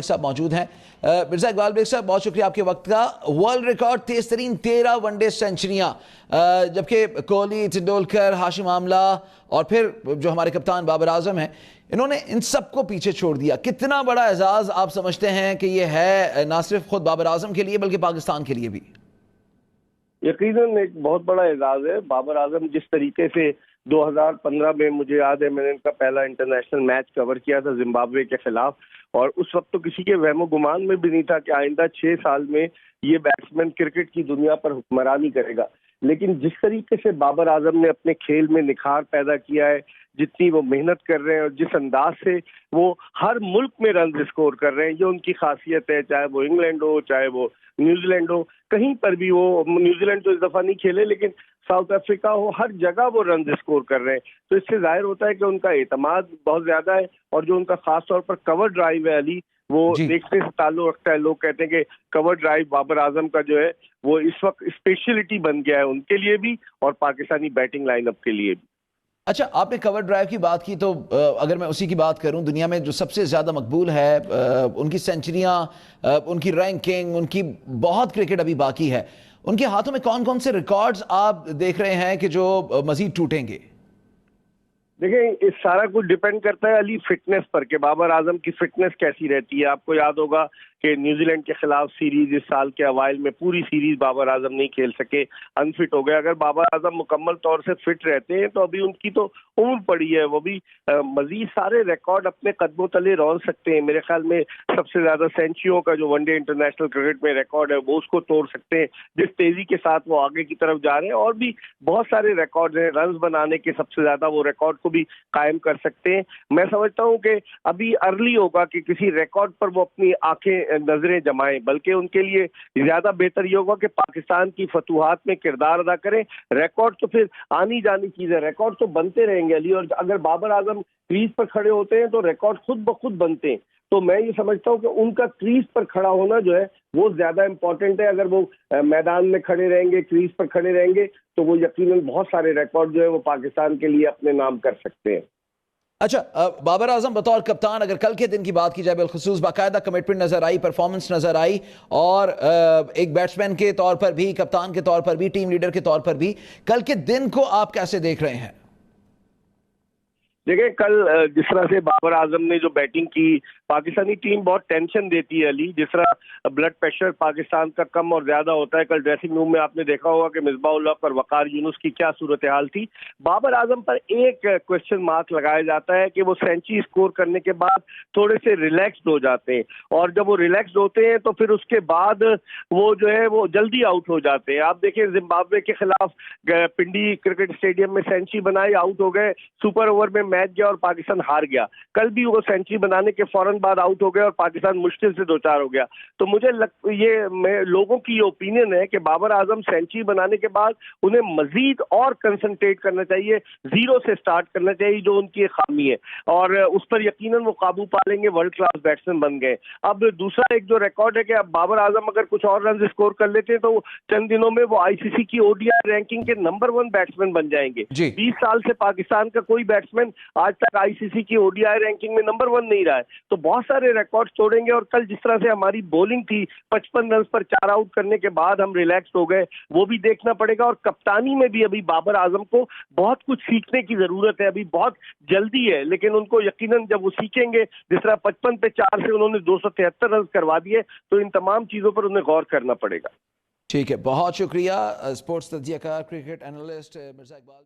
صاحب موجود ہیں۔ مرزا اقبال بیگ صاحب، بہت شکریہ آپ کے وقت کا۔ ورلڈ ریکارڈ تیز ترین 13 ون ڈے سینچریاں، جبکہ کوہلی، تندولکر، ہاشم آملہ اور پھر جو ہمارے کپتان بابر اعظم ہیں، انہوں نے ان سب کو پیچھے چھوڑ دیا۔ کتنا بڑا اعزاز آپ سمجھتے ہیں کہ یہ ہے، نہ صرف خود بابر اعظم کے لیے بلکہ پاکستان کے لیے بھی؟ یقیناً ایک بہت بڑا اعزاز ہے۔ بابر اعظم جس طریقے سے 2015 میں، مجھے یاد ہے میں نے ان کا پہلا انٹرنیشنل میچ کور کیا تھا زمبابوے کے خلاف، اور اس وقت تو کسی کے وہم و گمان میں بھی نہیں تھا کہ آئندہ 6 سال میں یہ بیٹسمین کرکٹ کی دنیا پر حکمرانی کرے گا۔ لیکن جس طریقے سے بابر اعظم نے اپنے کھیل میں نکھار پیدا کیا ہے، جتنی وہ محنت کر رہے ہیں اور جس انداز سے وہ ہر ملک میں رنز اسکور کر رہے ہیں، یہ ان کی خاصیت ہے۔ چاہے وہ انگلینڈ ہو، چاہے وہ نیوزی لینڈ ہو، کہیں پر بھی وہ، نیوزی لینڈ تو اس دفعہ نہیں کھیلے لیکن ساؤتھ افریقہ ہو، ہر جگہ وہ رنز اسکور کر رہے ہیں۔ تو اس سے ظاہر ہوتا ہے کہ ان کا اعتماد بہت زیادہ ہے، اور جو ان کا خاص طور پر کور ڈرائیو ہے علی، وہ دیکھنے سے تعلق رکھتا ہے۔ لوگ کہتے ہیں کہ کور ڈرائیو بابر اعظم کا جو ہے وہ اس وقت اسپیشلٹی بن گیا ہے ان کے لیے بھی اور پاکستانی بیٹنگ لائن اپ کے لیے بھی۔ اچھا، آپ نے کور ڈرائیو کی بات کی، تو اگر میں اسی کی بات کروں، دنیا میں جو سب سے زیادہ مقبول ہے، ان کی سینچریاں، ان کی رینکنگ، ان کی بہت کرکٹ ابھی باقی ہے، ان کے ہاتھوں میں کون کون سے ریکارڈز آپ دیکھ رہے ہیں کہ جو مزید ٹوٹیں گے؟ دیکھیں، اس سارا کچھ ڈیپینڈ کرتا ہے علی فٹنس پر، کہ بابر اعظم کی فٹنس کیسی رہتی ہے۔ آپ کو یاد ہوگا کہ نیوزی لینڈ کے خلاف سیریز اس سال کے اوائل میں پوری سیریز بابر اعظم نہیں کھیل سکے، انفٹ ہو گئے۔ اگر بابر اعظم مکمل طور سے فٹ رہتے ہیں تو ابھی ان کی تو عمر پڑی ہے، وہ بھی مزید سارے ریکارڈ اپنے قدموں تلے رول سکتے ہیں۔ میرے خیال میں سب سے زیادہ سینچریوں کا جو ون ڈے انٹرنیشنل کرکٹ میں ریکارڈ ہے وہ اس کو توڑ سکتے ہیں، جس تیزی کے ساتھ وہ آگے کی طرف جا رہے ہیں۔ اور بھی بہت سارے ریکارڈ ہیں، رنز بنانے کے سب سے زیادہ وہ ریکارڈ کو بھی قائم کر سکتے ہیں۔ میں سمجھتا ہوں کہ ابھی ارلی ہوگا کہ کسی ریکارڈ پر وہ اپنی آنکھیں نظریں جمائیں، بلکہ ان کے لیے زیادہ بہتر یہ ہوگا کہ پاکستان کی فتوحات میں کردار ادا کریں۔ ریکارڈ تو پھر آنی جانی چیز ہے، ریکارڈ تو بنتے رہیں گے علی، اور اگر بابر اعظم کریز پر کھڑے ہوتے ہیں تو ریکارڈ خود بخود بنتے ہیں۔ تو میں یہ سمجھتا ہوں کہ ان کا کریز پر کھڑا ہونا جو ہے وہ زیادہ امپورٹنٹ ہے۔ اگر وہ میدان میں کھڑے رہیں گے، کریز پر کھڑے رہیں گے، تو وہ یقیناً بہت سارے ریکارڈ جو ہے وہ پاکستان کے لیے اپنے نام کر سکتے ہیں۔ اچھا، بابر اعظم بطور کپتان، اگر کل کے دن کی بات کی جائے، بالخصوص باقاعدہ کمٹمنٹ نظر آئی، پرفارمنس نظر آئی، اور ایک بیٹسمین کے طور پر بھی، کپتان کے طور پر بھی، ٹیم لیڈر کے طور پر بھی، کل کے دن کو آپ کیسے دیکھ رہے ہیں؟ دیکھیں، کل جس طرح سے بابر اعظم نے جو بیٹنگ کی، پاکستانی ٹیم بہت ٹینشن دیتی ہے علی۔ جس طرح بلڈ پریشر پاکستان کا کم اور زیادہ ہوتا ہے، کل ڈریسنگ روم میں آپ نے دیکھا ہوگا کہ مصباح الحق اور وقار یونس کی کیا صورتحال تھی۔ بابر اعظم پر ایک کوشچن مارک لگایا جاتا ہے کہ وہ سینچری سکور کرنے کے بعد تھوڑے سے ریلیکسڈ ہو جاتے ہیں، اور جب وہ ریلیکسڈ ہوتے ہیں تو پھر اس کے بعد وہ جو ہے وہ جلدی آؤٹ ہو جاتے ہیں۔ آپ دیکھیں، زمبابوے کے خلاف پنڈی کرکٹ اسٹیڈیم میں سینچری بنائی، آؤٹ ہو گئے، سپر اوور میں میچ گیا اور پاکستان ہار گیا۔ کل بھی وہ سینچری بنانے کے فوراً بعد آؤٹ ہو گئے اور پاکستان مشکل سے 2-4 ہو گیا۔ تو مجھے لوگوں کی یہ اوپینین ہے کہ بابر اعظم سینچری بنانے کے بعد انہیں مزید اور کنسنٹریٹ کرنا چاہیے، زیرو سے سٹارٹ کرنا چاہیے، جو ان کی ایک خامی ہے، اور اس پر یقیناً وہ قابو پا لیں گے، ورلڈ کلاس بیٹسمین بن گئے۔ اب دوسرا ایک جو ریکارڈ ہے کہ اب بابر اعظم اگر کچھ اور رنز اسکور کر لیتے ہیں تو چند دنوں میں وہ ICC کی ODI رینکنگ کے نمبر 1 بیٹسمین بن جائیں گے۔ 20 سال سے پاکستان کا کوئی بیٹسمین آج تک ICC کی ODI رینکنگ میں نمبر 1 نہیں رہا ہے۔ تو بہت سارے ریکارڈ توڑیں گے، اور کل جس طرح سے ہماری بولنگ تھی، 55 رنز پر 4 آؤٹ کرنے کے بعد ہم ریلیکس ہو گئے، وہ بھی دیکھنا پڑے گا۔ اور کپتانی میں بھی ابھی بابر اعظم کو بہت کچھ سیکھنے کی ضرورت ہے، ابھی بہت جلدی ہے، لیکن ان کو یقیناً جب وہ سیکھیں گے، جس طرح 55 پہ 4 سے انہوں نے 273 رنز کروا دیے، تو ان تمام چیزوں پر انہیں غور کرنا پڑے گا۔ ٹھیک ہے، بہت شکریہ۔ اسپورٹس تجزیہ کار، کرکٹ اینالسٹ مرزا اقبال